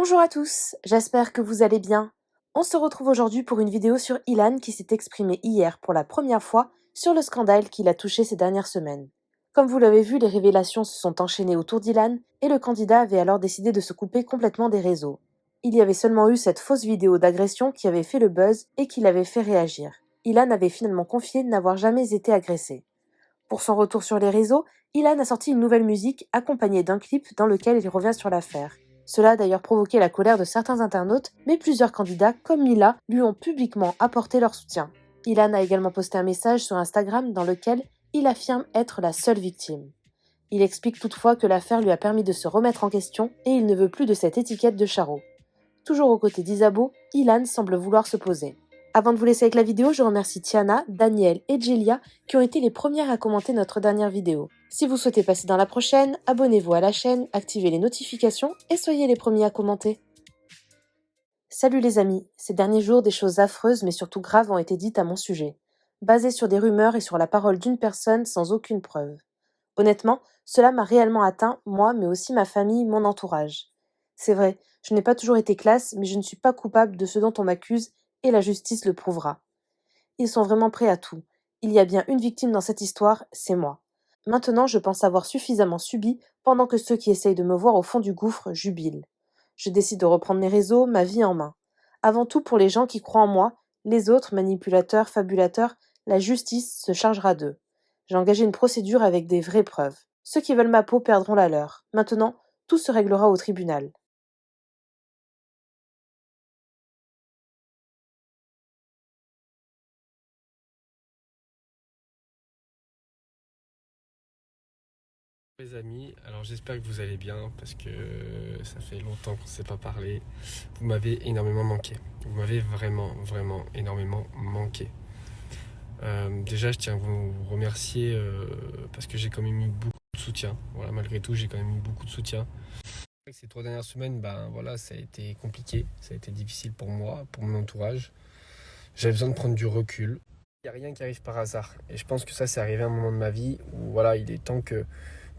Bonjour à tous, j'espère que vous allez bien. On se retrouve aujourd'hui pour une vidéo sur Ilan qui s'est exprimé hier pour la première fois sur le scandale qui l'a touché ces dernières semaines. Comme vous l'avez vu, les révélations se sont enchaînées autour d'Ilan et le candidat avait alors décidé de se couper complètement des réseaux. Il y avait seulement eu cette fausse vidéo d'agression qui avait fait le buzz et qui l'avait fait réagir. Ilan avait finalement confié n'avoir jamais été agressé. Pour son retour sur les réseaux, Ilan a sorti une nouvelle musique accompagnée d'un clip dans lequel il revient sur l'affaire. Cela a d'ailleurs provoqué la colère de certains internautes, mais plusieurs candidats, comme Mila, lui ont publiquement apporté leur soutien. Ilan a également posté un message sur Instagram dans lequel il affirme être la seule victime. Il explique toutefois que l'affaire lui a permis de se remettre en question et il ne veut plus de cette étiquette de Charo. Toujours aux côtés d'Isabeau, Ilan semble vouloir se poser. Avant de vous laisser avec la vidéo, je remercie Tiana, Daniel et Jelia qui ont été les premières à commenter notre dernière vidéo. Si vous souhaitez passer dans la prochaine, abonnez-vous à la chaîne, activez les notifications et soyez les premiers à commenter. Salut les amis, ces derniers jours des choses affreuses mais surtout graves ont été dites à mon sujet, basées sur des rumeurs et sur la parole d'une personne sans aucune preuve. Honnêtement, cela m'a réellement atteint, moi mais aussi ma famille, mon entourage. C'est vrai, je n'ai pas toujours été classe, mais je ne suis pas coupable de ce dont on m'accuse et la justice le prouvera. Ils sont vraiment prêts à tout. Il y a bien une victime dans cette histoire, c'est moi. Maintenant, je pense avoir suffisamment subi pendant que ceux qui essayent de me voir au fond du gouffre jubilent. Je décide de reprendre mes réseaux, ma vie en main. Avant tout pour les gens qui croient en moi, les autres, manipulateurs, fabulateurs, la justice se chargera d'eux. J'ai engagé une procédure avec des vraies preuves. Ceux qui veulent ma peau perdront la leur. Maintenant, tout se réglera au tribunal. Les amis, alors j'espère que vous allez bien parce que ça fait longtemps qu'on ne s'est pas parlé. Vous m'avez énormément manqué. Vous m'avez vraiment énormément manqué. Déjà, je tiens à vous remercier parce que j'ai quand même eu beaucoup de soutien. Voilà, malgré tout, j'ai quand même eu beaucoup de soutien. Ces 3 dernières semaines, voilà, ça a été compliqué, ça a été difficile pour moi, pour mon entourage. J'avais besoin de prendre du recul. Il n'y a rien qui arrive par hasard. Et je pense que ça, c'est arrivé à un moment de ma vie où voilà, il est temps que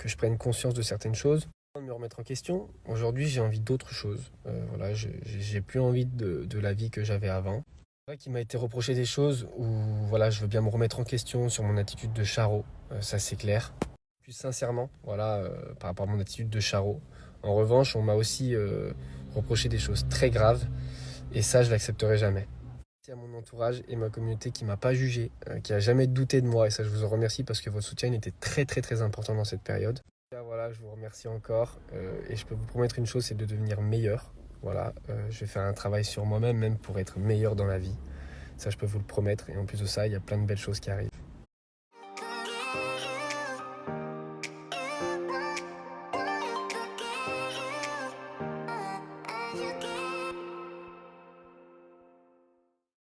je prenne conscience de certaines choses. De me remettre en question. Aujourd'hui, j'ai envie d'autre chose. Voilà, j'ai plus envie de la vie que j'avais avant. C'est vrai qu'il m'a été reproché des choses où voilà, je veux bien me remettre en question sur mon attitude de Charo. Ça, c'est clair. Plus sincèrement, voilà, par rapport à mon attitude de Charo. En revanche, on m'a aussi reproché des choses très graves. Et ça, je l'accepterai jamais. Merci à mon entourage et ma communauté qui m'a pas jugé, qui a jamais douté de moi. Et ça, je vous en remercie parce que votre soutien était très important dans cette période. Voilà, je vous remercie encore et je peux vous promettre une chose, c'est de devenir meilleur. Voilà, je vais faire un travail sur moi-même, même pour être meilleur dans la vie. Ça, je peux vous le promettre. Et en plus de ça, il y a plein de belles choses qui arrivent.